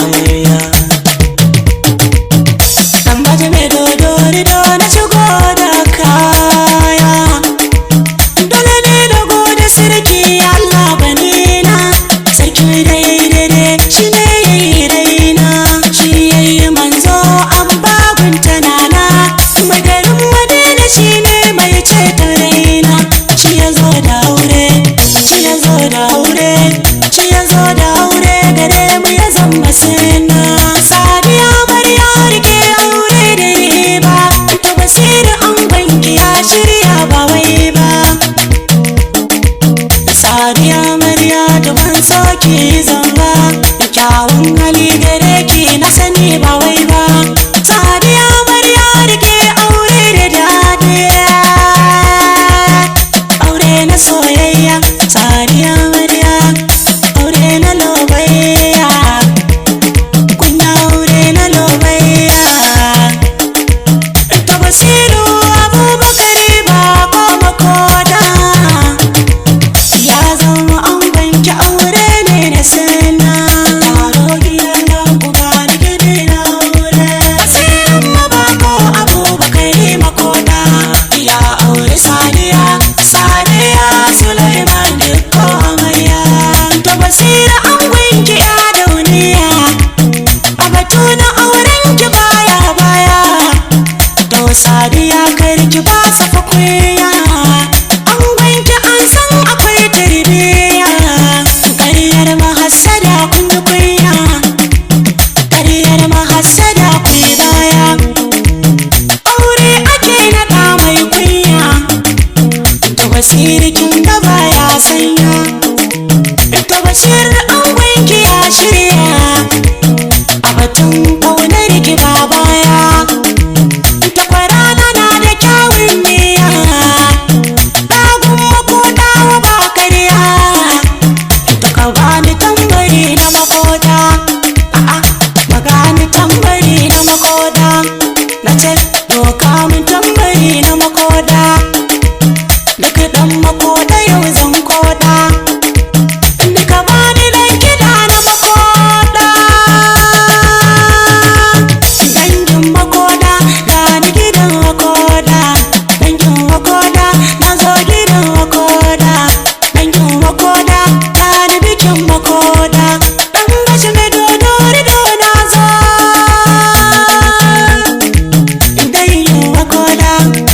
amarya. Dan baje mai dodori do na shigo da kaya, dole ne da gode sarki Allah banina. Sarki daidai shi ne yayi raina, shi yayi manzo an bagunta nana. Magarin Madina shi ne mai ceto raina, shi ya zo da aure, shi ya zo da aure, shi ya zo da aure gare mu ya zama sina. Sadiya amarya rike aure da riba, ta basira an banki ya shirya ba wai ba. Sadiya amarya da ban soki zamba, kyawun hali gare ki na sani ba wai ba. Sadiya amarya rike aure da dadi, aure na soyayya. Sadiya amarya aure na lobayya, kunya aure na lobayya. Ta basiru Abubakar ba ko makoda, ya zama an banki aure ne na sana. Taro gidan da uba da gidi na aure, basirin mabako Abubakar makoda, ya aure Sadiya, Sadiya Sulaiman dukko amarya. Ta basira an gwanki ya dauniya, a batu na auren ki baya baya. To Sadiya karki ba safa kuya, an gwanki an san akwai tarbiya. Ƙaryar mahassada kun yi kunya, ƙaryar mahassada kun yi baya. Aure ake naɗa mai kunya, to basirikin da baya sanya. To bashir an gwanki ya shirya, a batun ƙaunar ki ba baya. Ta kwarana na da kyawun niyya, ɗagun makoda ba karya. Ta ka bani tambari na makoda, a'a magani tambari na makoda. Na ce doka min tambari na makoda, daga ɗan makoda yau zan koda.